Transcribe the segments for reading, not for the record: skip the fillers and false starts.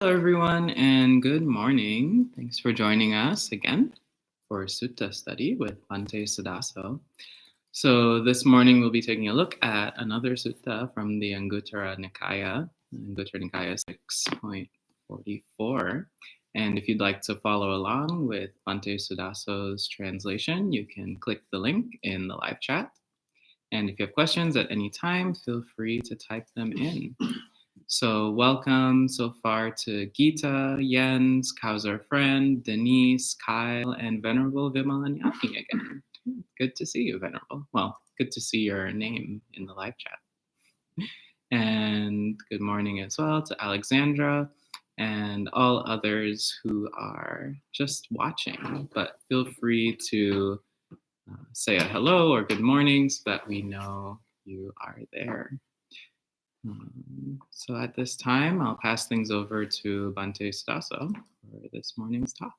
Hello, everyone, and good morning. Thanks for joining us again for Sutta study with Bhante Suddhāso. So this morning we'll be taking a look at another sutta from the Anguttara Nikaya 6.44. And if you'd like to follow along with Bhante Suddhāso's translation, you can click the link in the live chat. And if you have questions at any time, feel free to type them in. So welcome so far to Gita, Jens, Kauser Friend, Denise, Kyle, and Venerable Vimalanyani again. Good to see you, Venerable. Well, good to see your name in the live chat. And good morning as well to Alexandra and all others who are just watching. But feel free to say a hello or good morning so that we know you are there. So at this time, I'll pass things over to Bhante Suddhāso for this morning's talk.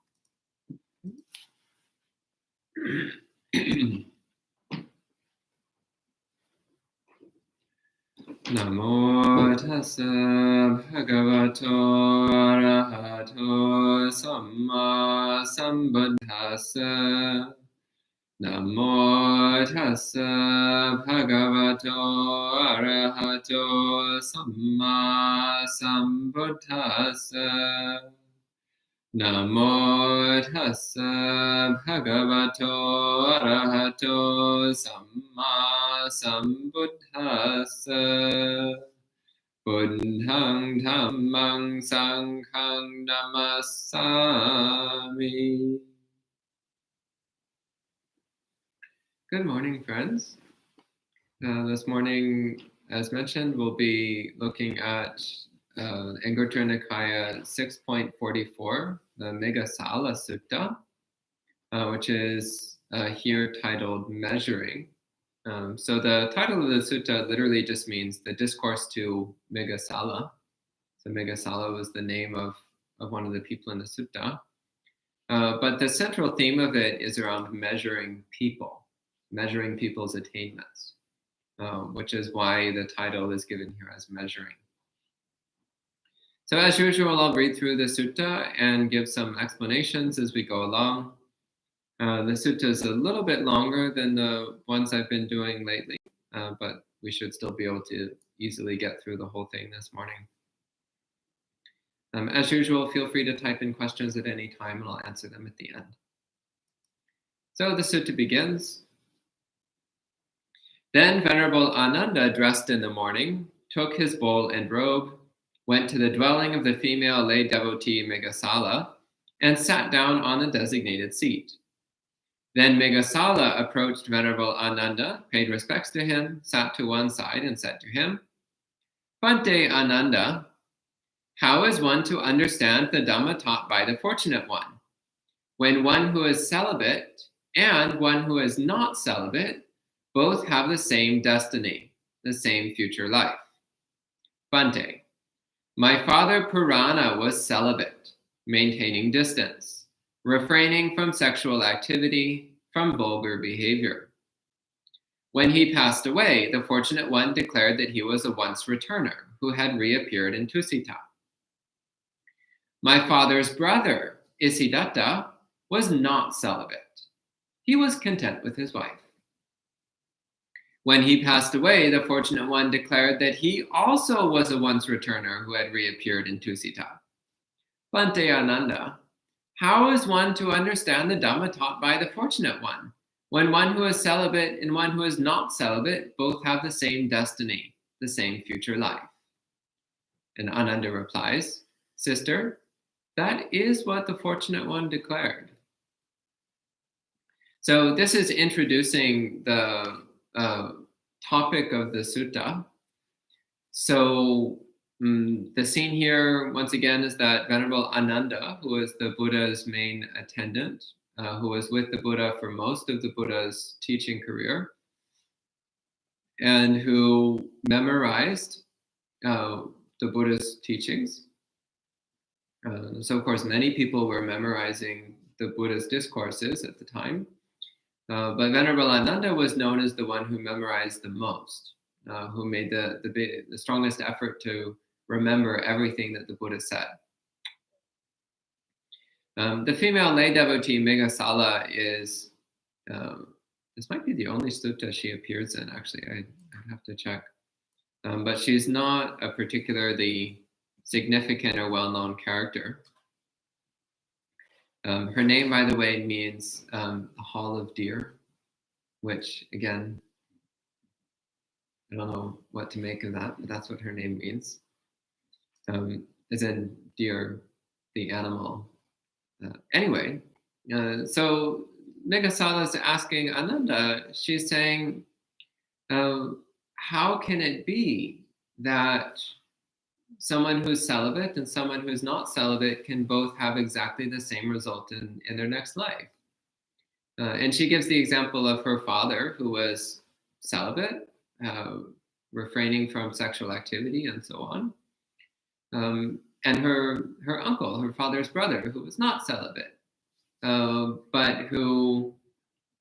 Namo tassa bhagavato arahato samma sambuddhassa. Namo tassa bhagavato arahato samma sambuddhassa. Namo tassa bhagavato arahato samma sambuddhassa. Buddhang dhammang sanghang namassami. Good morning, friends. This morning, as mentioned, we'll be looking at Anguttara Nikaya 6.44, the Meghasala Sutta, which is here titled Measuring. So the title of the sutta literally just means the discourse to Meghasala. So Meghasala was the name of one of the people in the sutta. But the central theme of it is around measuring people's attainments, which is why the title is given here as Measuring. So as usual, I'll read through the sutta and give some explanations as we go along. The sutta is a little bit longer than the ones I've been doing lately, but we should still be able to easily get through the whole thing this morning. As usual, feel free to type in questions at any time and I'll answer them at the end. So the sutta begins. Then Venerable Ananda, dressed in the morning, took his bowl and robe, went to the dwelling of the female lay devotee Meghasala, and sat down on the designated seat. Then Meghasala approached Venerable Ananda, paid respects to him, sat to one side, and said to him, Bhante Ananda, how is one to understand the Dhamma taught by the Fortunate One, when one who is celibate and one who is not celibate both have the same destiny, the same future life? Bhante, my father Purana was celibate, maintaining distance, refraining from sexual activity, from vulgar behavior. When he passed away, the Fortunate One declared that he was a once returner who had reappeared in Tusita. My father's brother, Isidatta, was not celibate. He was content with his wife. When he passed away, the Fortunate One declared that he also was a once returner who had reappeared in Tusita. Bhante Ananda, how is one to understand the Dhamma taught by the Fortunate One, when one who is celibate and one who is not celibate both have the same destiny, the same future life? And Ananda replies, Sister, that is what the Fortunate One declared. So this is introducing the topic of the sutta. So the scene here, once again, is that Venerable Ananda, who is the Buddha's main attendant, who was with the Buddha for most of the Buddha's teaching career, and who memorized the Buddha's teachings. So, of course, many people were memorizing the Buddha's discourses at the time. But Venerable Ananda was known as the one who memorized the most, who made the strongest effort to remember everything that the Buddha said. The female lay devotee Meghasala is, this might be the only sutta she appears in, actually. I'd have to check. But she's not a particularly significant or well-known character. Her name, by the way, means the Hall of Deer, which, again, I don't know what to make of that, but that's what her name means. As in deer, the animal. Anyway, so Meghasala is asking Ananda, she's saying, how can it be that someone who's celibate and someone who's not celibate can both have exactly the same result in their next life? And she gives the example of her father, who was celibate, refraining from sexual activity and so on. And her uncle, her father's brother, who was not celibate, but who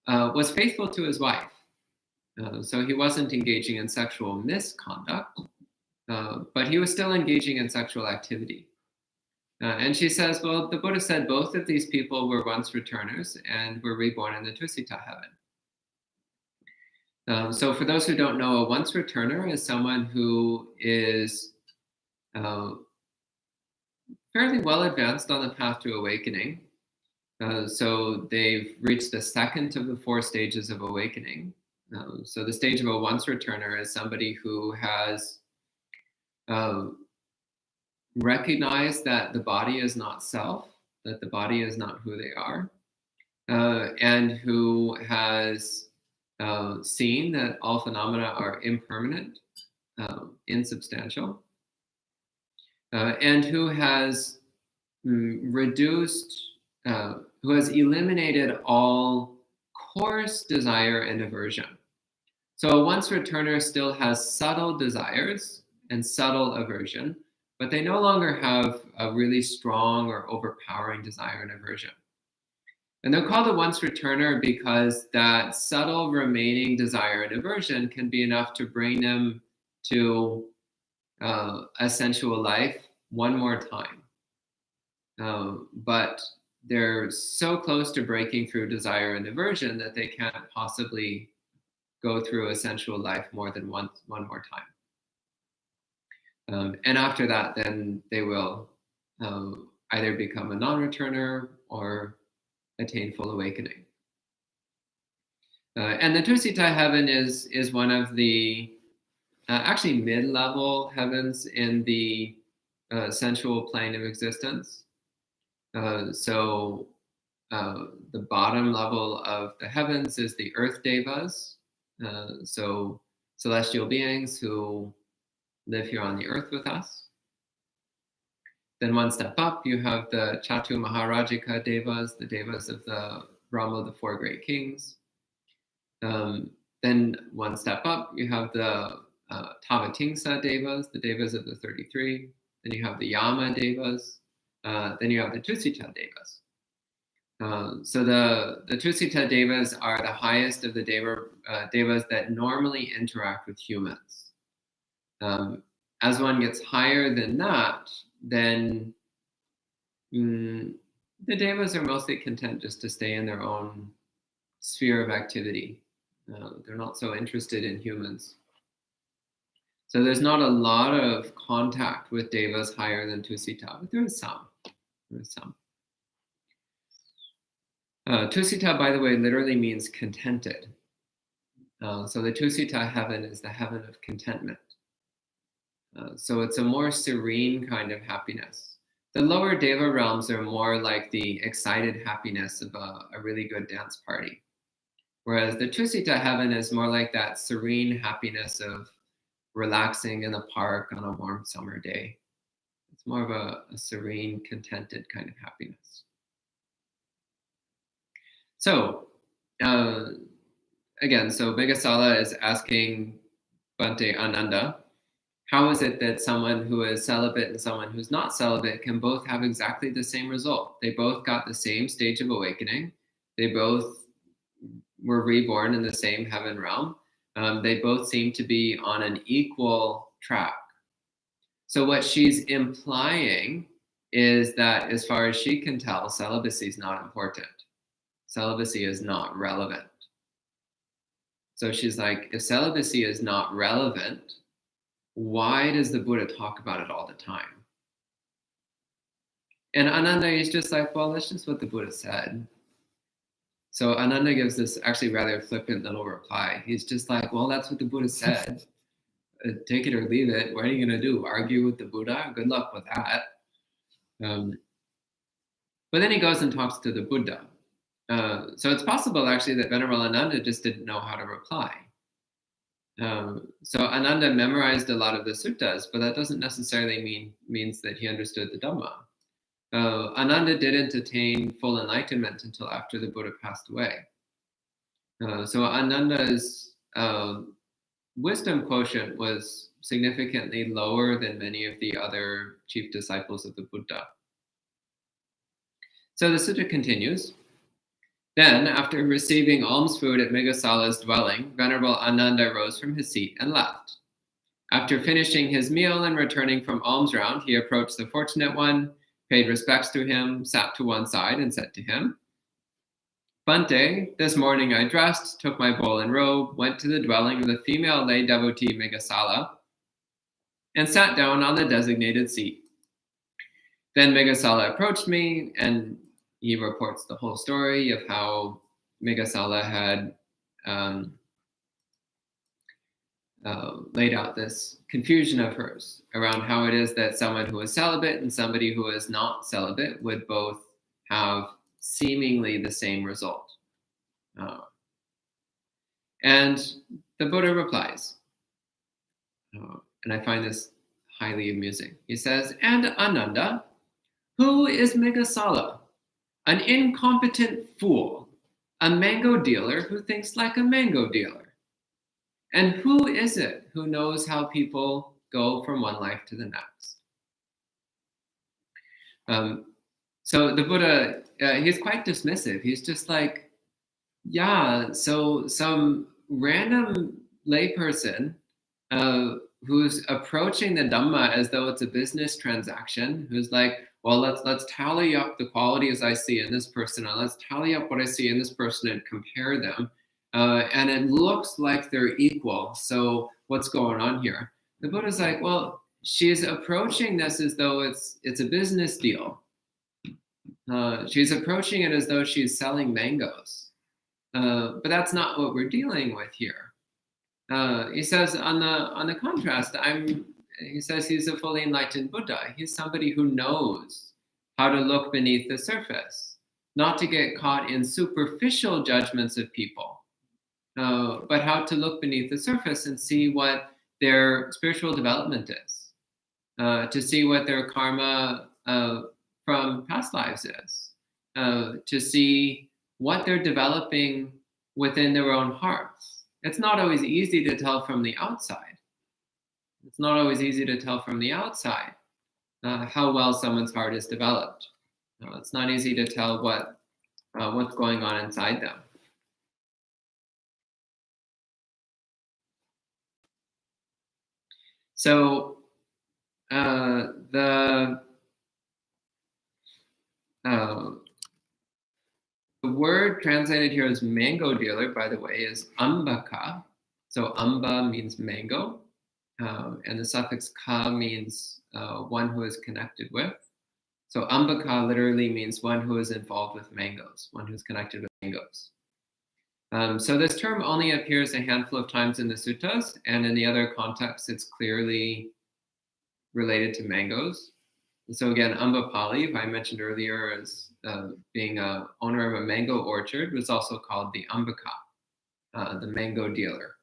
was faithful to his wife. So he wasn't engaging in sexual misconduct, but he was still engaging in sexual activity. And she says, well, the Buddha said both of these people were once returners and were reborn in the Tusita heaven. So for those who don't know, a once returner is someone who is fairly well advanced on the path to awakening. So they've reached the second of the 4 stages of awakening. So the stage of a once returner is somebody who has recognized that the body is not self, that the body is not who they are, and who has seen that all phenomena are impermanent, insubstantial, and who has who has eliminated all coarse desire and aversion. So a once returner still has subtle desires and subtle aversion, but they no longer have a really strong or overpowering desire and aversion. And they're called a once returner because that subtle remaining desire and aversion can be enough to bring them to a sensual life one more time. But they're so close to breaking through desire and aversion that they can't possibly go through a sensual life more than one more time. And after that, then they will either become a non-returner or attain full awakening. And the Tusita heaven is one of the actually mid-level heavens in the sensual plane of existence. So the bottom level of the heavens is the earth devas, so celestial beings who live here on the earth with us. Then one step up, you have the Chatu Maharajika devas, the devas of the realm of the 4 great kings. Then one step up, you have the Tavatimsa devas, the devas of the 33. Then you have the Yama devas. Then you have the Tusita devas. So the Tusita devas are the highest of the devas that normally interact with humans. As one gets higher than that, then the devas are mostly content just to stay in their own sphere of activity. They're not so interested in humans. So there's not a lot of contact with devas higher than Tusita, but there is some. Tusita, by the way, literally means contented. So the Tusita heaven is the heaven of contentment. So it's a more serene kind of happiness. The lower deva realms are more like the excited happiness of a really good dance party. Whereas the Tusita heaven is more like that serene happiness of relaxing in the park on a warm summer day. It's more of a serene, contented kind of happiness. So, again, so Meghasala is asking Bhante Ananda, how is it that someone who is celibate and someone who's not celibate can both have exactly the same result? They both got the same stage of awakening. They both were reborn in the same heaven realm. They both seem to be on an equal track. So what she's implying is that as far as she can tell, celibacy is not important. Celibacy is not relevant. So she's like, if celibacy is not relevant, why does the Buddha talk about it all the time? And Ananda is just like, well, that's just what the Buddha said. So Ananda gives this actually rather flippant little reply. He's just like, well, that's what the Buddha said. Take it or leave it. What are you going to do? Argue with the Buddha? Good luck with that. But then he goes and talks to the Buddha. So it's possible actually that Venerable Ananda just didn't know how to reply. So Ananda memorized a lot of the suttas, but that doesn't necessarily means that he understood the Dhamma. Ananda didn't attain full enlightenment until after the Buddha passed away. So Ananda's wisdom quotient was significantly lower than many of the other chief disciples of the Buddha. So the sutta continues. Then, after receiving alms food at Meghasala's dwelling, Venerable Ananda rose from his seat and left. After finishing his meal and returning from alms round, he approached the fortunate one, paid respects to him, sat to one side, and said to him, Bhante, this morning I dressed, took my bowl and robe, went to the dwelling of the female lay devotee Meghasala, and sat down on the designated seat. Then Meghasala approached me, and he reports the whole story of how Meghasala had laid out this confusion of hers around how it is that someone who is celibate and somebody who is not celibate would both have seemingly the same result. And the Buddha replies, and I find this highly amusing. He says, and Ananda, who is Meghasala? An incompetent fool, a mango dealer who thinks like a mango dealer. And who is it who knows how people go from one life to the next? So the Buddha, he's quite dismissive. He's just like, yeah, so some random layperson who's approaching the Dhamma as though it's a business transaction, who's like, well, let's tally up the qualities I see in this person, and let's tally up what I see in this person and compare them. And it looks like they're equal. So what's going on here? The Buddha's like, well, she's approaching this as though it's a business deal. She's approaching it as though she's selling mangoes. But that's not what we're dealing with here. He says on the contrast, he says he's a fully enlightened Buddha. He's somebody who knows how to look beneath the surface, not to get caught in superficial judgments of people, but how to look beneath the surface and see what their spiritual development is, to see what their karma from past lives is, to see what they're developing within their own hearts. It's not always easy to tell from the outside. It's not always easy to tell from the outside how well someone's heart is developed. It's not easy to tell what's going on inside them. So the word translated here as mango dealer, by the way, is ambaka. So amba means mango, and the suffix ka means one who is connected with. So ambaka literally means one who is involved with mangoes, one who's connected with mangoes. So this term only appears a handful of times in the suttas, and in the other contexts, it's clearly related to mangoes. So again, Ambapali, who I mentioned earlier as being a owner of a mango orchard, was also called the Ambaka, the mango dealer.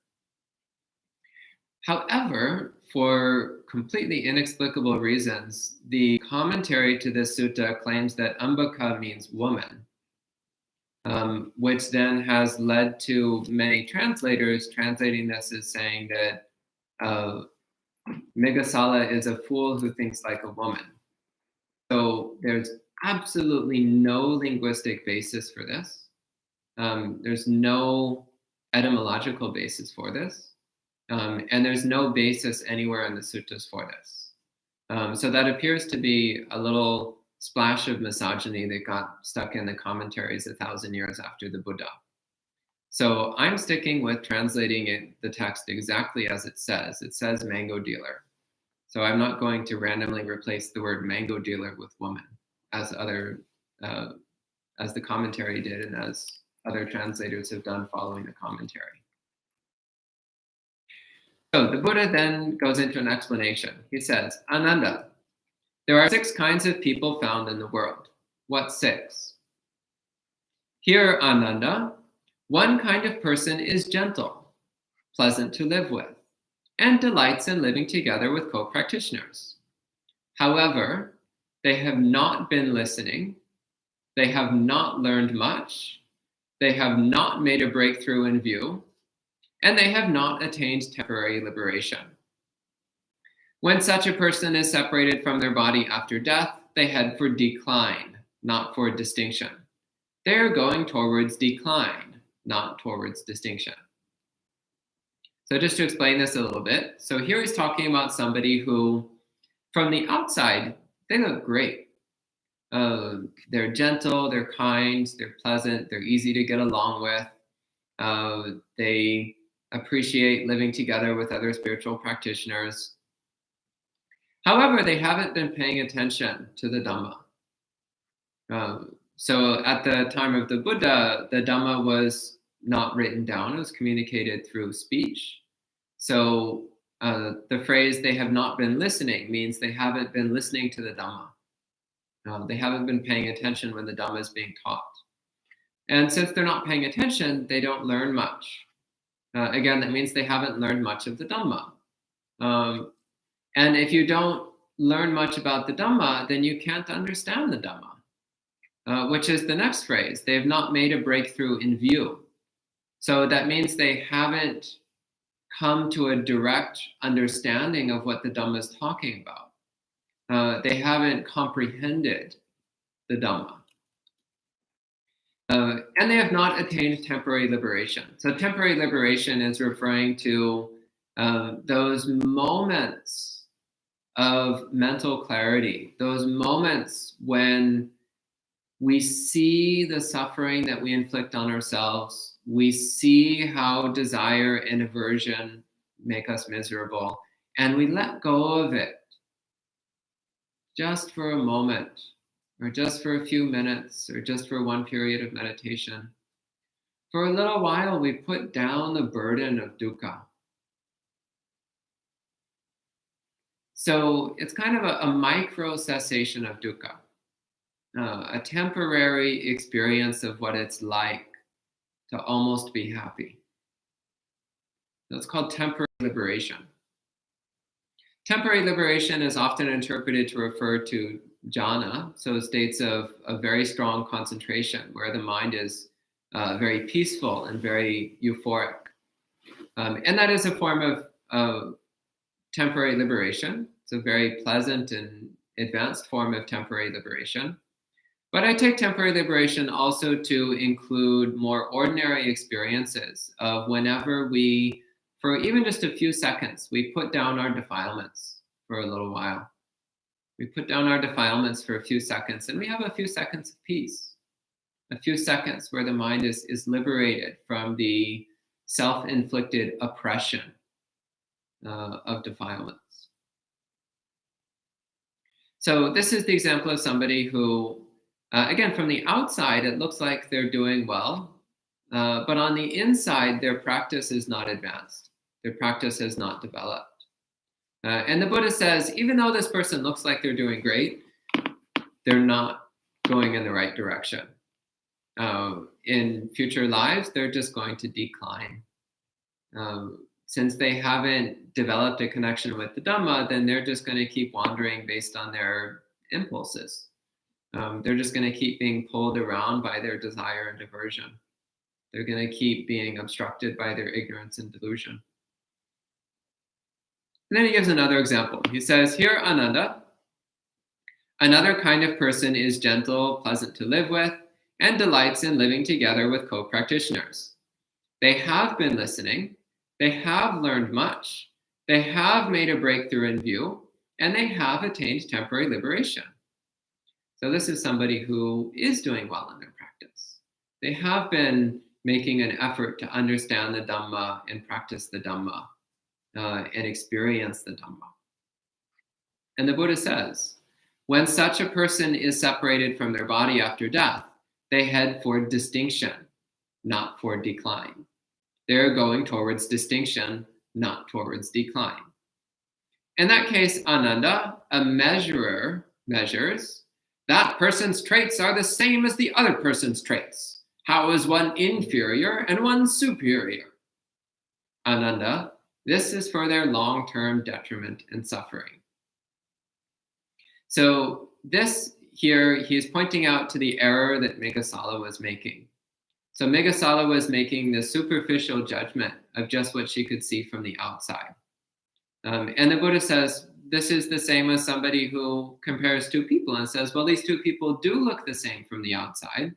However, for completely inexplicable reasons, the commentary to this sutta claims that Ambaka means woman, which then has led to many translators translating this as saying that Meghasala is a fool who thinks like a woman. So there's absolutely no linguistic basis for this. There's no etymological basis for this. And there's no basis anywhere in the suttas for this. So that appears to be a little splash of misogyny that got stuck in the commentaries 1,000 years after the Buddha. So I'm sticking with translating the text exactly as it says. It says mango dealer. So I'm not going to randomly replace the word mango dealer with woman, as the commentary did and as other translators have done following the commentary. So the Buddha then goes into an explanation. He says, Ananda, there are 6 kinds of people found in the world. What 6? Here, Ananda, one kind of person is gentle, pleasant to live with, and delights in living together with co-practitioners. However, they have not been listening, they have not learned much, they have not made a breakthrough in view, and they have not attained temporary liberation. When such a person is separated from their body after death, they head for decline, not for distinction. They are going towards decline, not towards distinction. So just to explain this a little bit, so here he's talking about somebody who, from the outside, they look great. They're gentle, they're kind, they're pleasant, they're easy to get along with. They appreciate living together with other spiritual practitioners. However, they haven't been paying attention to the Dhamma. So at the time of the Buddha, the Dhamma was not written down, it was communicated through speech. So the phrase, they have not been listening, means they haven't been listening to the Dhamma. They haven't been paying attention when the Dhamma is being taught. And since they're not paying attention, they don't learn much. Again, that means they haven't learned much of the Dhamma. And if you don't learn much about the Dhamma, then you can't understand the Dhamma, which is the next phrase. They have not made a breakthrough in view. So that means they haven't come to a direct understanding of what the Dhamma is talking about. They haven't comprehended the Dhamma. And they have not attained temporary liberation. So temporary liberation is referring to those moments of mental clarity, those moments when we see the suffering that we inflict on ourselves, we see how desire and aversion make us miserable, and we let go of it just for a moment, or just for a few minutes, or just for one period of meditation. For a little while, we put down the burden of dukkha. So it's kind of a micro cessation of dukkha, a temporary experience of what it's like to almost be happy. That's called temporary liberation. Temporary liberation is often interpreted to refer to jhana, so states of a very strong concentration where the mind is very peaceful and very euphoric. And that is a form of temporary liberation. It's a very pleasant and advanced form of temporary liberation. But I take temporary liberation also to include more ordinary experiences of whenever we, for even just a few seconds, we put down our defilements for a little while. We put down our defilements for a few seconds and we have a few seconds of peace, a few seconds where the mind is liberated from the self-inflicted oppression of defilements. So this is the example of somebody who, again, from the outside, it looks like they're doing well, but on the inside, their practice is not advanced. Their practice has not developed. And the Buddha says, even though this person looks like they're doing great, they're not going in the right direction. In future lives, they're just going to decline. Since they haven't developed a connection with the Dhamma, then they're just going to keep wandering based on their impulses. They're just going to keep being pulled around by their desire and aversion. They're going to keep being obstructed by their ignorance and delusion. And then he gives another example. He says, here, Ananda, another kind of person is gentle, pleasant to live with, and delights in living together with co-practitioners. They have been listening, they have learned much, they have made a breakthrough in view, and they have attained temporary liberation. So this is somebody who is doing well in their practice. They have been making an effort to understand the Dhamma and practice the Dhamma and experience the Dhamma. And the Buddha says, when such a person is separated from their body after death, they head for distinction, not for decline. They're going towards distinction, not towards decline. In that case, Ananda, a measurer, measures, that person's traits are the same as the other person's traits. How is one inferior and one superior? Ananda, this is for their long-term detriment and suffering. So this here, he is pointing out to the error that Meghasala was making. So Meghasala was making the superficial judgment of just what she could see from the outside. And the Buddha says, this is the same as somebody who compares two people and says, well, these two people do look the same from the outside.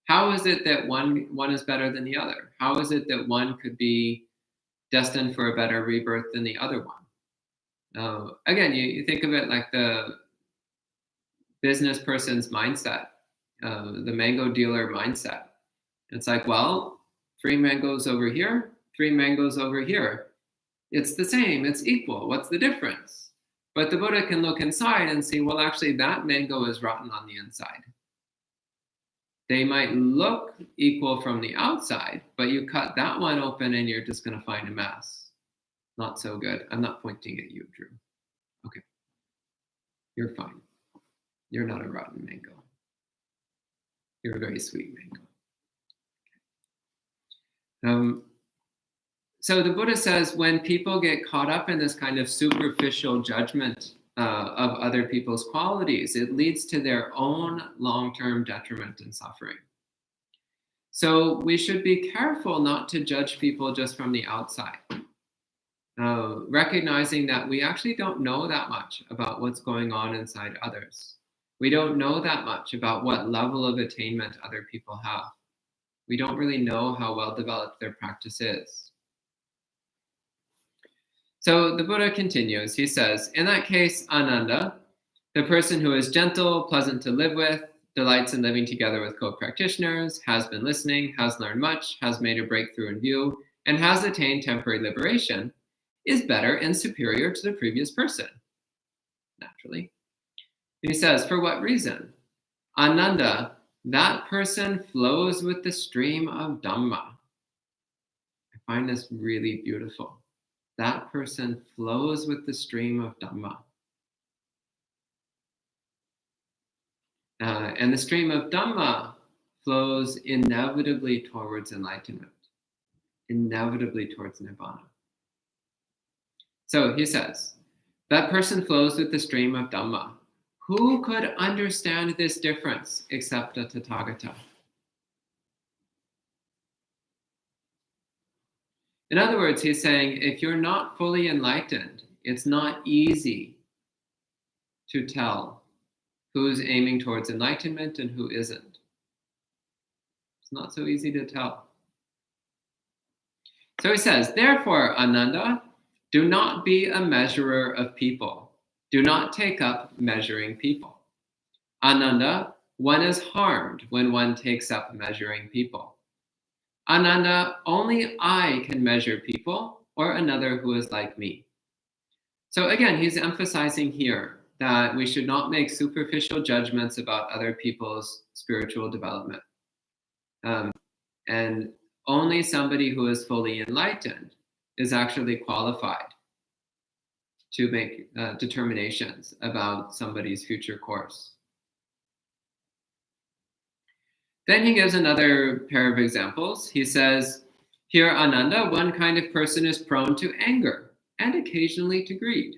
How is it that one is better than the other? How is it that one could be destined for a better rebirth than the other one? Again, you think of it like the business person's mindset, the mango dealer mindset. It's like, well, 3 mangoes over here, 3 mangoes over here. It's the same, it's equal. What's the difference? But the Buddha can look inside and see, well, actually, that mango is rotten on the inside. They might look equal from the outside, but you cut that one open and you're just going to find a mess. Not so good. I'm not pointing at you, Drew. Okay. You're fine. You're not a rotten mango. You're a very sweet mango. So the Buddha says when people get caught up in this kind of superficial judgment of other people's qualities, it leads to their own long-term detriment and suffering. So we should be careful not to judge people just from the outside, recognizing that we actually don't know that much about what's going on inside others. We don't know that much about what level of attainment other people have. We don't really know how well developed their practice is. So the Buddha continues. He says, in that case, Ananda, the person who is gentle, pleasant to live with, delights in living together with co-practitioners, has been listening, has learned much, has made a breakthrough in view, and has attained temporary liberation, is better and superior to the previous person. Naturally. He says, for what reason? Ananda, that person flows with the stream of Dhamma. I find this really beautiful. That person flows with the stream of Dhamma. And the stream of Dhamma flows inevitably towards enlightenment, inevitably towards Nibbana. So he says, that person flows with the stream of Dhamma. Who could understand this difference except a Tathagata? In other words, he's saying, if you're not fully enlightened, it's not easy to tell who's aiming towards enlightenment and who isn't. It's not so easy to tell. So he says, therefore, Ananda, do not be a measurer of people. Do not take up measuring people. Ananda, one is harmed when one takes up measuring people. Ananda, only I can measure people or another who is like me. So again, he's emphasizing here that we should not make superficial judgments about other people's spiritual development. And only somebody who is fully enlightened is actually qualified to make determinations about somebody's future course. Then he gives another pair of examples. He says, here, Ananda, one kind of person is prone to anger and occasionally to greed.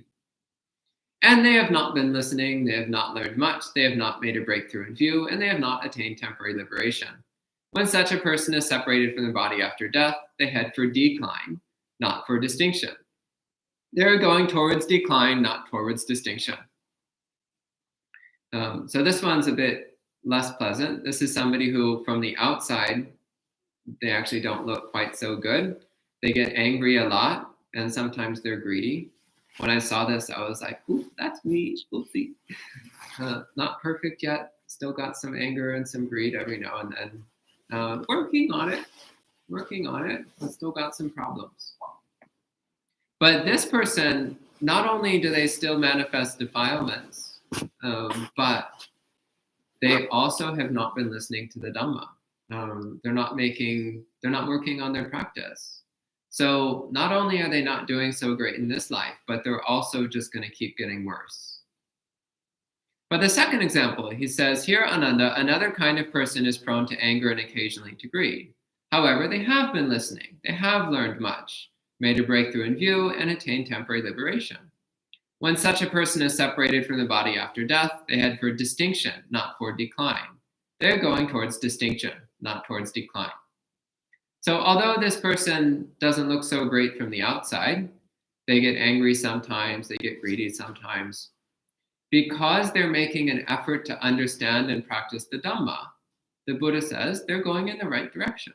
And they have not been listening, they have not learned much, they have not made a breakthrough in view, and they have not attained temporary liberation. When such a person is separated from their body after death, they head for decline, not for distinction. They're going towards decline, not towards distinction. So this one's a bit less pleasant. This is somebody who, from the outside, they actually don't look quite so good. They get angry a lot, and sometimes they're greedy. When I saw this, I was like, "Ooh, that's me. Oopsie." Not perfect yet. Still got some anger and some greed every now and then. Working on it. But still got some problems. But this person, not only do they still manifest defilements, but they also have not been listening to the Dhamma. They're not working on their practice. So not only are they not doing so great in this life, but they're also just going to keep getting worse. But the second example, he says, here, Ananda, another kind of person is prone to anger and occasionally to greed. However, they have been listening. They have learned much, made a breakthrough in view, and attained temporary liberation. When such a person is separated from the body after death, they head for distinction, not for decline. They're going towards distinction, not towards decline. So although this person doesn't look so great from the outside, they get angry sometimes, they get greedy sometimes, because they're making an effort to understand and practice the Dhamma, the Buddha says they're going in the right direction.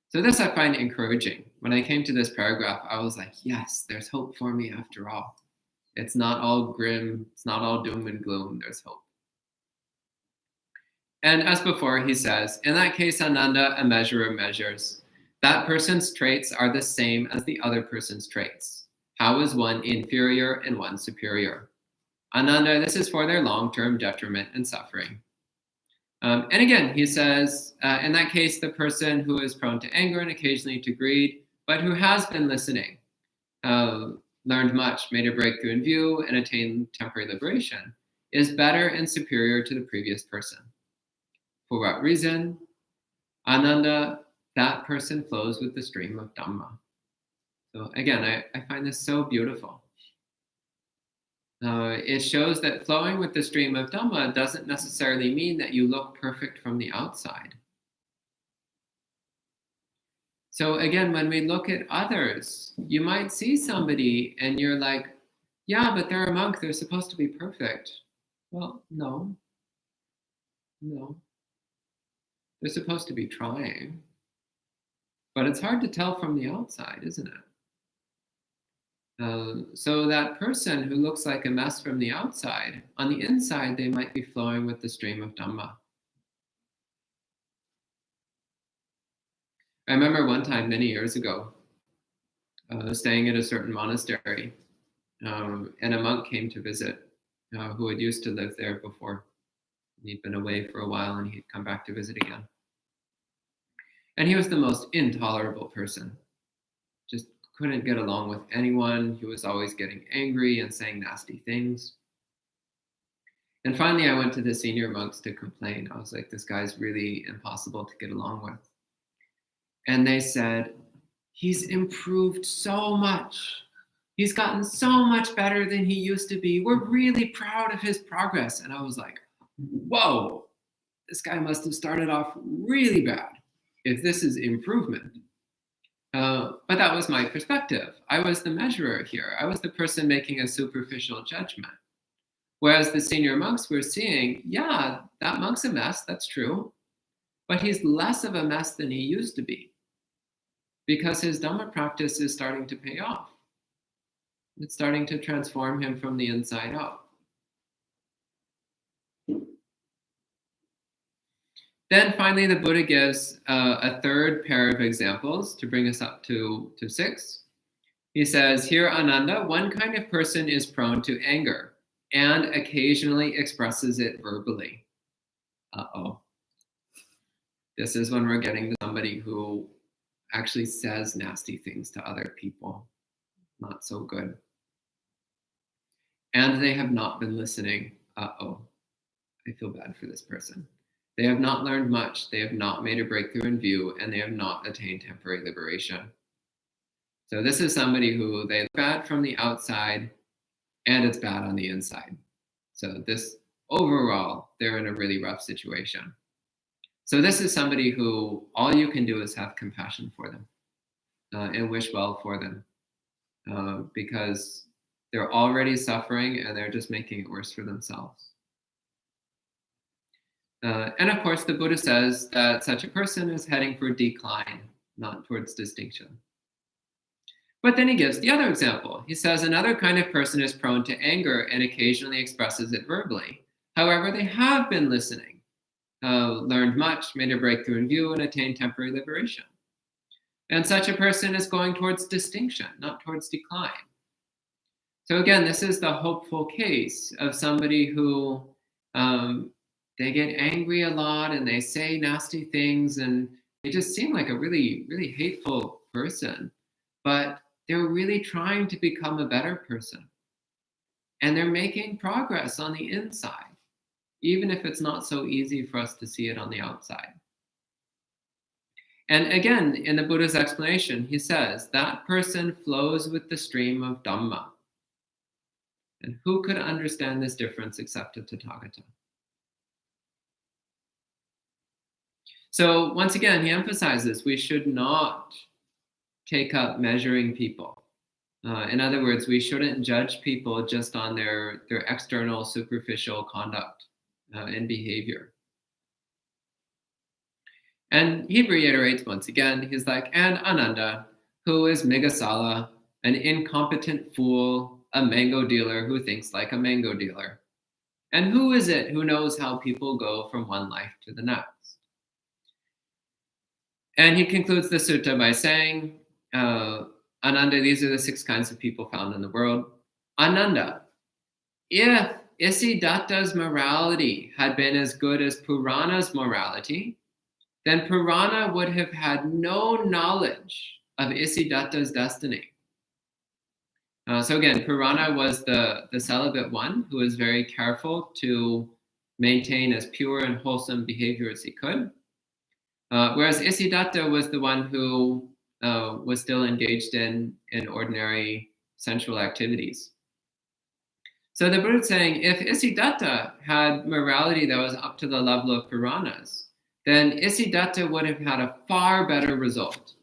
So this I find encouraging. When I came to this paragraph, I was like, yes, there's hope for me after all. It's not all grim, it's not all doom and gloom, there's hope. And as before, he says, in that case, Ananda, a measurer measures. That person's traits are the same as the other person's traits. How is one inferior and one superior? Ananda, this is for their long-term detriment and suffering. And again, he says, in that case, the person who is prone to anger and occasionally to greed, but who has been listening, learned much, made a breakthrough in view, and attained temporary liberation, is better and superior to the previous person. For what reason? Ananda, that person flows with the stream of Dhamma. So again, I find this so beautiful. It shows that flowing with the stream of Dhamma doesn't necessarily mean that you look perfect from the outside. So again, when we look at others, you might see somebody and you're like, yeah, but they're a monk, they're supposed to be perfect. Well, no. They're supposed to be trying. But it's hard to tell from the outside, isn't it? So that person who looks like a mess from the outside, on the inside, they might be flowing with the stream of Dhamma. I remember one time many years ago, staying at a certain monastery, and a monk came to visit who had used to live there before. He'd been away for a while and he'd come back to visit again. And he was the most intolerable person. Just couldn't get along with anyone. He was always getting angry and saying nasty things. And finally, I went to the senior monks to complain. I was like, this guy's really impossible to get along with. And they said, he's improved so much. He's gotten so much better than he used to be. We're really proud of his progress. And I was like, whoa, this guy must have started off really bad if this is improvement. But that was my perspective. I was the measurer here. I was the person making a superficial judgment. Whereas the senior monks were seeing, yeah, that monk's a mess, that's true. But he's less of a mess than he used to be because his Dhamma practice is starting to pay off. It's starting to transform him from the inside out. Then finally, the Buddha gives a third pair of examples to bring us up to 6. He says, here, Ananda, one kind of person is prone to anger and occasionally expresses it verbally. Uh-oh. This is when we're getting to somebody who actually says nasty things to other people. Not so good. And they have not been listening. Uh-oh. I feel bad for this person. They have not learned much, they have not made a breakthrough in view, and they have not attained temporary liberation. So this is somebody who they look bad from the outside, and it's bad on the inside. So this, overall, they're in a really rough situation. So this is somebody who all you can do is have compassion for them and wish well for them because they're already suffering and they're just making it worse for themselves. And of course, the Buddha says that such a person is heading for decline, not towards distinction. But then he gives the other example. He says another kind of person is prone to anger and occasionally expresses it verbally. However, they have been listening, learned much, made a breakthrough in view, and attained temporary liberation. And such a person is going towards distinction, not towards decline. So again, this is the hopeful case of somebody who they get angry a lot and they say nasty things and they just seem like a really, really hateful person. But they're really trying to become a better person. And they're making progress on the inside, even if it's not so easy for us to see it on the outside. And again, in the Buddha's explanation, he says, that person flows with the stream of Dhamma. And who could understand this difference except a Tathagata? So once again, he emphasizes we should not take up measuring people. In other words, we shouldn't judge people just on their external superficial conduct and behavior. And he reiterates once again, he's like, and Ananda, who is Migasala, an incompetent fool, a mango dealer who thinks like a mango dealer. And who is it who knows how people go from one life to the next? And he concludes the sutta by saying, Ananda, these are the 6 kinds of people found in the world. Ananda, if Isidatta's morality had been as good as Purana's morality, then Purana would have had no knowledge of Isidatta's destiny. So again, Purana was the celibate one who was very careful to maintain as pure and wholesome behavior as he could. Whereas Isidatta was the one who was still engaged in ordinary sensual activities. So the Buddha is saying, if Isidatta had morality that was up to the level of Puranas, then Isidatta would have had a far better result.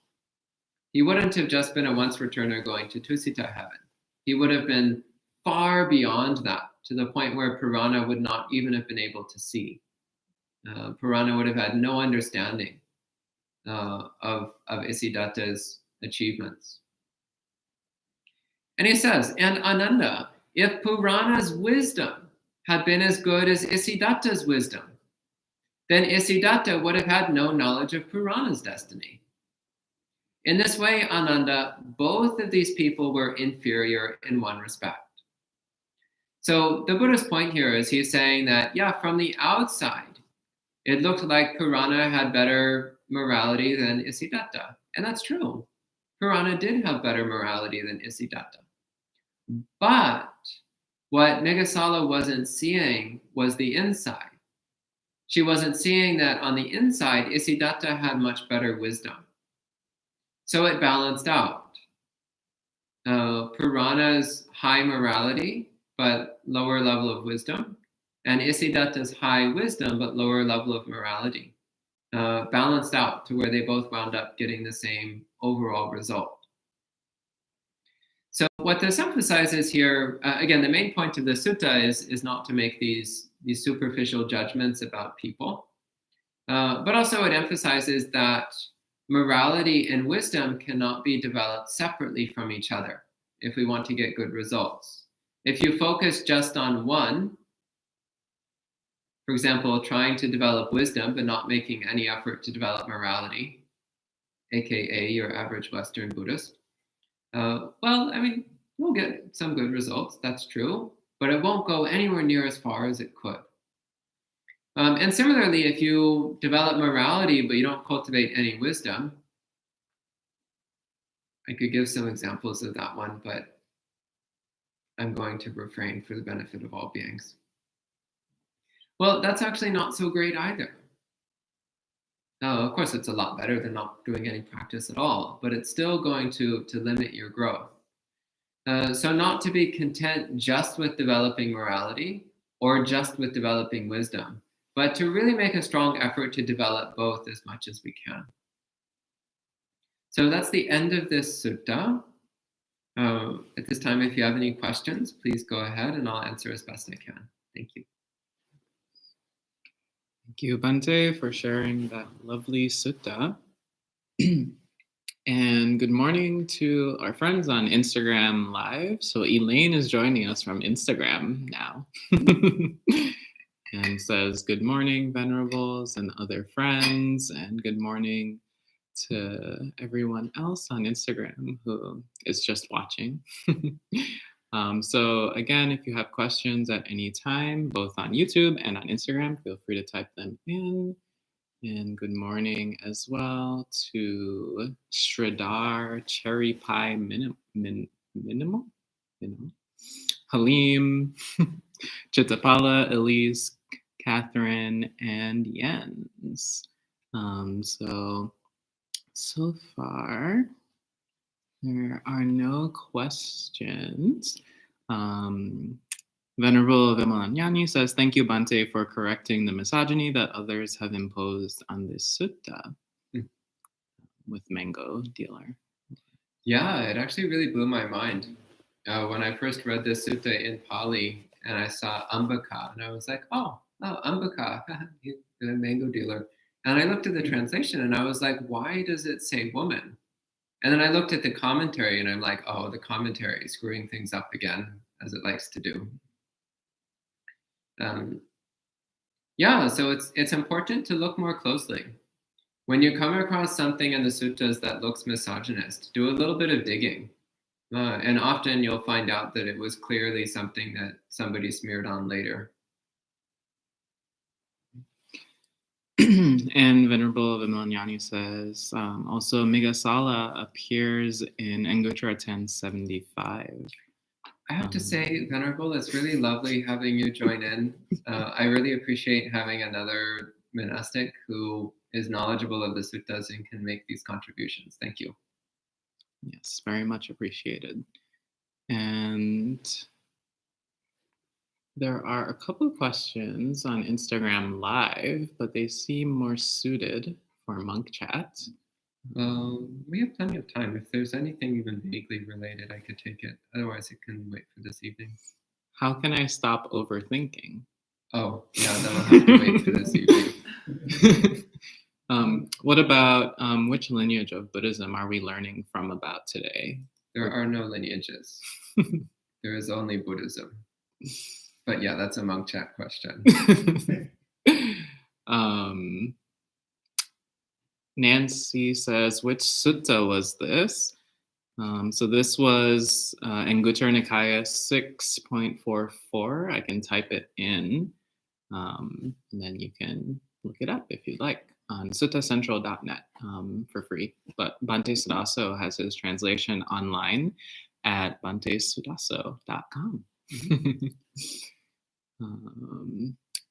He wouldn't have just been a once returner going to Tusita heaven. He would have been far beyond that, to the point where Purana would not even have been able to see. Purana would have had no understanding of Isidatta's achievements. And he says, and Ananda, if Purana's wisdom had been as good as Isidatta's wisdom, then Isidatta would have had no knowledge of Purana's destiny. In this way, Ananda, both of these people were inferior in one respect. So the Buddha's point here is he's saying that, yeah, from the outside, it looked like Purana had better morality than Isidatta. And that's true. Purana did have better morality than Isidatta. But what Migasala wasn't seeing was the inside. She wasn't seeing that on the inside, Isidatta had much better wisdom. So it balanced out. Purana's high morality, but lower level of wisdom, and Isidatta's high wisdom, but lower level of morality, balanced out to where they both wound up getting the same overall result. So what this emphasizes here, again, the main point of the sutta is not to make these superficial judgments about people, but also it emphasizes that morality and wisdom cannot be developed separately from each other if we want to get good results. If you focus just on one, for example, trying to develop wisdom but not making any effort to develop morality, aka your average Western Buddhist, we'll get some good results, that's true, but it won't go anywhere near as far as it could. And similarly, if you develop morality but you don't cultivate any wisdom, I could give some examples of that one, but I'm going to refrain for the benefit of all beings. Well, that's actually not so great either. Now, of course, it's a lot better than not doing any practice at all, but it's still going to limit your growth. So not to be content just with developing morality or just with developing wisdom, but to really make a strong effort to develop both as much as we can. So that's the end of this sutta. At this time, if you have any questions, please go ahead and I'll answer as best I can. Thank you. Thank you, Bhante, for sharing that lovely sutta. And good morning to our friends on Instagram Live. So Elaine is joining us from Instagram now. And says, good morning, Venerables and other friends. And good morning to everyone else on Instagram who is just watching. So again, if you have questions at any time, both on YouTube and on Instagram, feel free to type them in. And good morning as well to Sridhar Cherry Pie Minimal, Halim, Chittapala, Elise, Catherine, and Jens. So far, there are no questions. Venerable Vimalanyani says, thank you, Bhante, for correcting the misogyny that others have imposed on this sutta with Mango Dealer. Yeah, it actually really blew my mind. When I first read this sutta in Pali and I saw Ambaka, and I was like, oh, Ambaka, he's the mango dealer. And I looked at the translation and I was like, why does it say woman? And then I looked at the commentary and I'm like, oh, the commentary is screwing things up again, as it likes to do. So it's important to look more closely. When you come across something in the suttas that looks misogynist, do a little bit of digging. And often you'll find out that it was clearly something that somebody smeared on later. And Venerable Vimalanyani says, also Migasala appears in Anguttara 1075. I have to say, Venerable, it's really lovely having you join in. I really appreciate having another monastic who is knowledgeable of the suttas and can make these contributions. Thank you. Yes, very much appreciated. And there are a couple of questions on Instagram Live, but they seem more suited for monk chat. We have plenty of time. If there's anything even vaguely related, I could take it. Otherwise, it can wait for this evening. How can I stop overthinking? Oh, yeah, that'll have to wait for this evening. What about which lineage of Buddhism are we learning from about today? There are no lineages. There is only Buddhism. But yeah, that's a monk chat question. Nancy says, which sutta was this? So this was Anguttara Nikaya 6.44. I can type it in, and then you can look it up if you'd like on suttacentral.net for free. But Bhante Suddhāso has his translation online at bhantesuddhaso.com.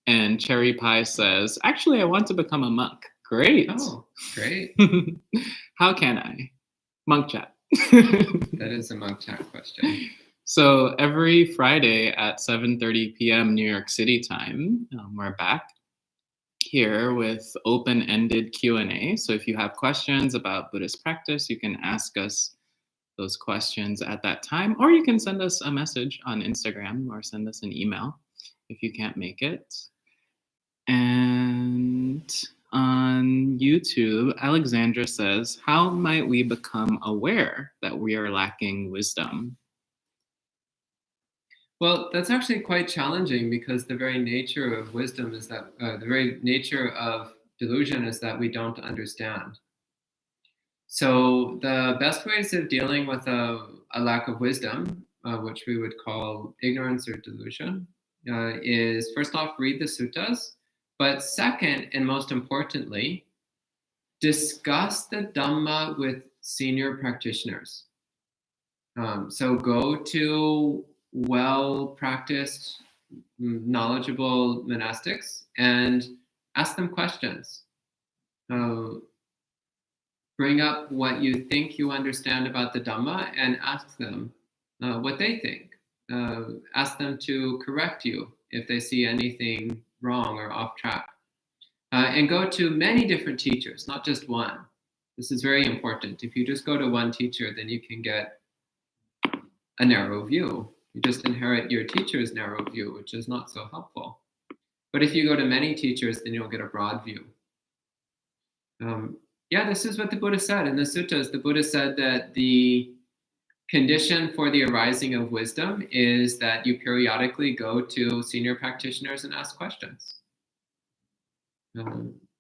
And Cherry Pie says, actually, I want to become a monk. Great. Oh, great. How can I? Monk chat. That is a monk chat question. So every Friday at 7:30 p.m. New York City time, we're back here with open-ended Q&A. So if you have questions about Buddhist practice, you can ask us those questions at that time, or you can send us a message on Instagram or send us an email if you can't make it. And on YouTube, Alexandra says, how might we become aware that we are lacking wisdom? Well, that's actually quite challenging because the very nature of wisdom is that, the very nature of delusion is that we don't understand. So the best ways of dealing with a lack of wisdom, which we would call ignorance or delusion, is first off, read the suttas. But second, and most importantly, discuss the Dhamma with senior practitioners. So go to well-practiced, knowledgeable monastics and ask them questions. Bring up what you think you understand about the Dhamma and ask them what they think. Ask them to correct you if they see anything wrong or off track. And go to many different teachers, not just one. This is very important. If you just go to one teacher, then you can get a narrow view. You just inherit your teacher's narrow view, which is not so helpful. But if you go to many teachers, then you'll get a broad view. Yeah, this is what the Buddha said in the suttas. The Buddha said that the condition for the arising of wisdom is that you periodically go to senior practitioners and ask questions.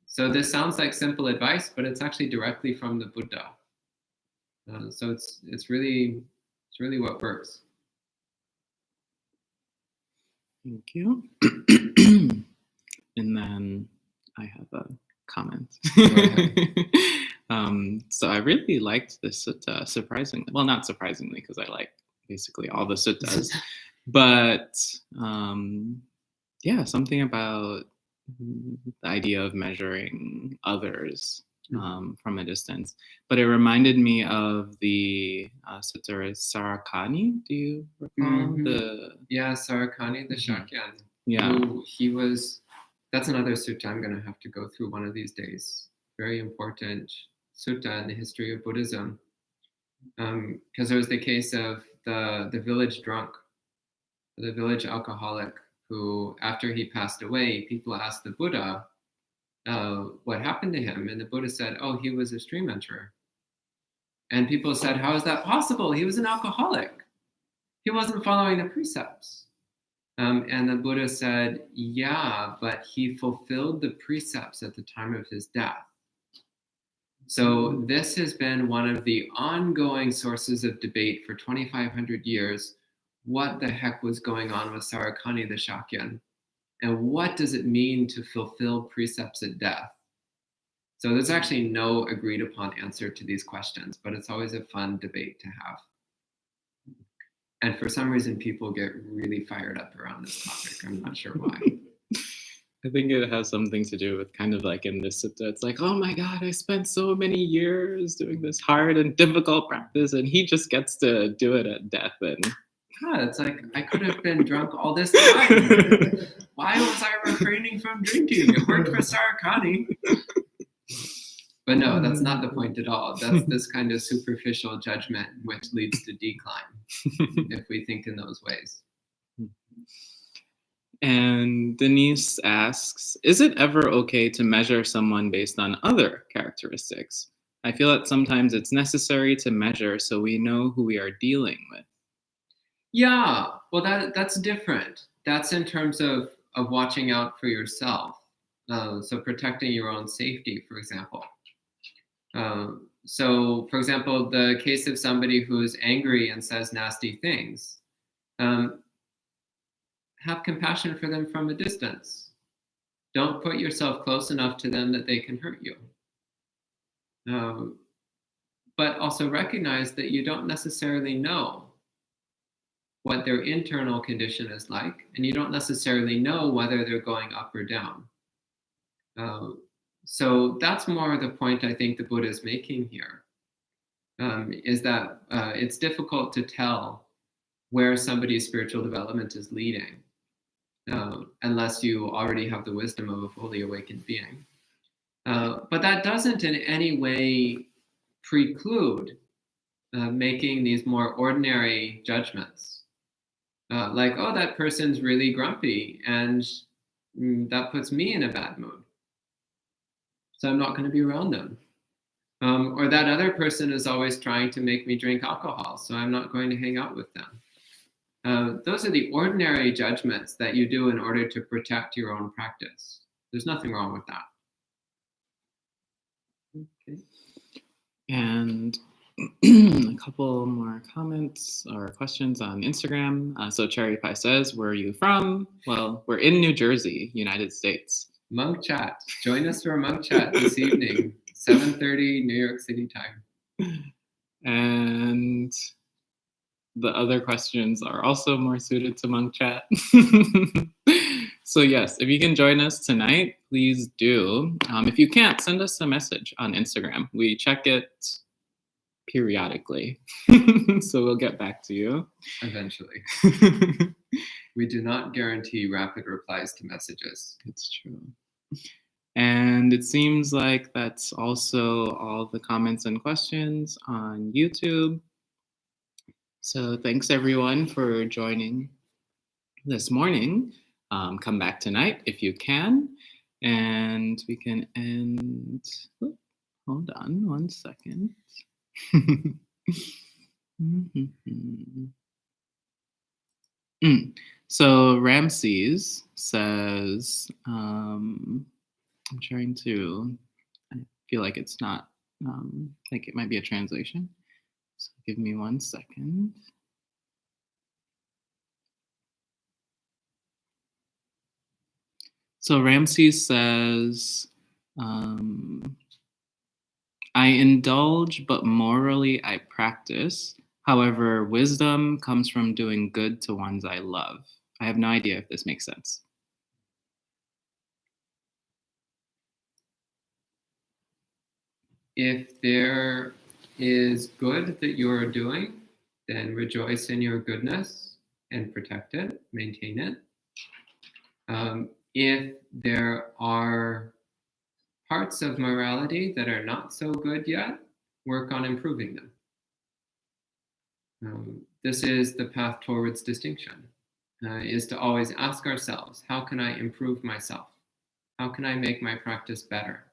So this sounds like simple advice, but it's actually directly from the Buddha. So it's really what works. Thank you. And then I have a comment. So I really liked this sutta, surprisingly. Well, not surprisingly, because I like basically all the suttas. But yeah, something about the idea of measuring others from a distance. But it reminded me of the sutta Sarakani. Do you recall Yeah, Sarakani the Shakyan. Yeah. That's another sutta I'm going to have to go through one of these days. Very important sutta in the history of Buddhism. Because there was the case of the village drunk, the village alcoholic, who, after he passed away, people asked the Buddha what happened to him. And the Buddha said, oh, he was a stream enterer. And people said, how is that possible? He was an alcoholic. He wasn't following the precepts. And the Buddha said, yeah, but he fulfilled the precepts at the time of his death. So this has been one of the ongoing sources of debate for 2,500 years. What the heck was going on with Sarakani the Shakyan? And what does it mean to fulfill precepts at death? So there's actually no agreed upon answer to these questions, but it's always a fun debate to have. And for some reason, people get really fired up around this topic. I'm not sure why. I think it has something to do with kind of like in this sutta, it's like, oh my God, I spent so many years doing this hard and difficult practice, and he just gets to do it at death. And it's like, I could have been drunk all this time. Why was I refraining from drinking? It worked for Sarakani. But no, that's not the point at all. That's this kind of superficial judgment which leads to decline if we think in those ways. And Denise asks, is it ever okay to measure someone based on other characteristics? I feel that sometimes it's necessary to measure so we know who we are dealing with. Yeah, well, that's different. That's in terms of watching out for yourself. So protecting your own safety, for example. So, for example, the case of somebody who's angry and says nasty things, have compassion for them from a distance. Don't put yourself close enough to them that they can hurt you. But also recognize that you don't necessarily know what their internal condition is like, and you don't necessarily know whether they're going up or down. So that's more the point I think the Buddha is making here, is that it's difficult to tell where somebody's spiritual development is leading, unless you already have the wisdom of a fully awakened being. But that doesn't in any way preclude making these more ordinary judgments. Like, oh, that person's really grumpy, and that puts me in a bad mood. So I'm not going to be around them. Or that other person is always trying to make me drink alcohol, so I'm not going to hang out with them. Those are the ordinary judgments that you do in order to protect your own practice. There's nothing wrong with that. Okay. And a couple more comments or questions on Instagram. So Cherry Pie says, where are you from? Well, we're in New Jersey, United States. Monk Chat. Join us for a Monk Chat this evening, 7:30 New York City time. And the other questions are also more suited to Monk Chat. So yes, if you can join us tonight, please do. If you can't, send us a message on Instagram. We check it periodically. So we'll get back to you. Eventually. We do not guarantee rapid replies to messages. It's true. And it seems like that's also all the comments and questions on YouTube. So thanks everyone for joining this morning. Come back tonight if you can. And we can end. Hold on one second. So Ramses says, I'm trying to, I feel like it's not, like it might be a translation. So give me 1 second. So Ramses says, I indulge, but morally I practice. However, wisdom comes from doing good to ones I love. I have no idea if this makes sense. If there is good that you are doing, then rejoice in your goodness and protect it, maintain it. If there are parts of morality that are not so good yet, work on improving them. This is the path towards distinction, is to always ask ourselves, how can I improve myself? How can I make my practice better?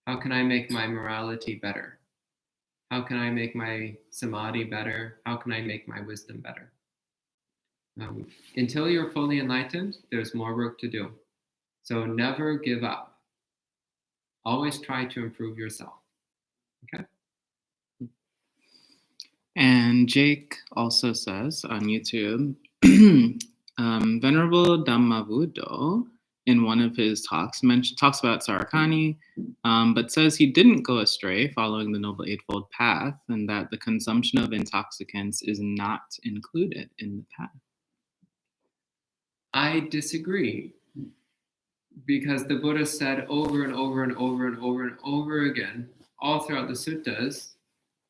How can I make my morality better? How can I make my samadhi better? How can I make my wisdom better? Until you're fully enlightened, there's more work to do. So never give up. Always try to improve yourself. Okay? And Jake also says on YouTube, Venerable Dhammavuddho, in one of his talks, talks about Sarakani, but says he didn't go astray following the Noble Eightfold Path, and that the consumption of intoxicants is not included in the path. I disagree, because the Buddha said over and over and over and over and over again, all throughout the suttas,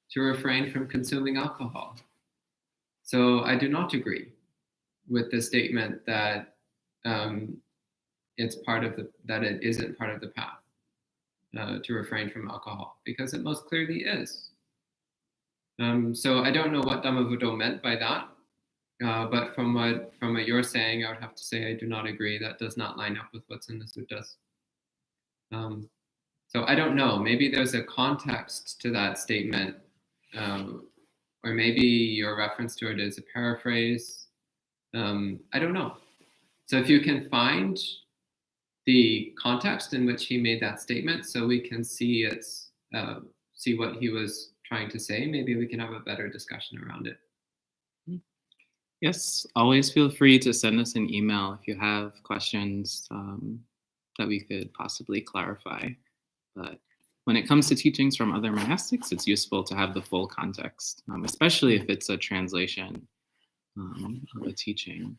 to refrain from consuming alcohol. So I do not agree with the statement that it isn't part of the path to refrain from alcohol, because it most clearly is. So I don't know what Dhammavuddho meant by that, but from what you're saying, I would have to say I do not agree. That does not line up with what's in the suttas. So I don't know. Maybe there's a context to that statement, or maybe your reference to it is a paraphrase. I don't know. So if you can find the context in which he made that statement, so we can see what he was trying to say, maybe we can have a better discussion around it. Yes, always feel free to send us an email if you have questions that we could possibly clarify. But when it comes to teachings from other monastics, it's useful to have the full context, especially if it's a translation of a teaching.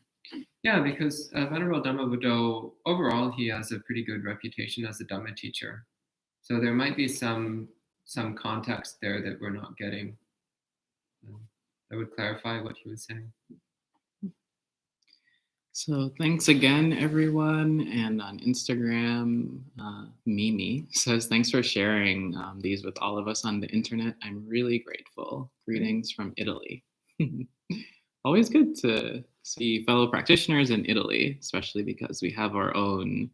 Yeah, because Venerable Dhammavuddho, overall, he has a pretty good reputation as a Dhamma teacher. So there might be some context there that we're not getting. That would clarify what he was saying. So thanks again, everyone. And on Instagram, Mimi says, thanks for sharing these with all of us on the internet. I'm really grateful. Greetings from Italy. Always good to see fellow practitioners in Italy, especially because we have our own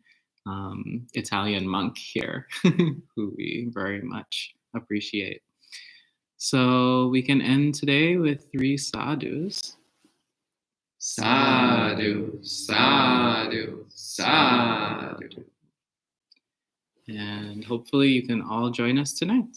Italian monk here who we very much appreciate. So we can end today with 3 sadhus. Sadhu, sadhu, sadhu. And hopefully you can all join us tonight.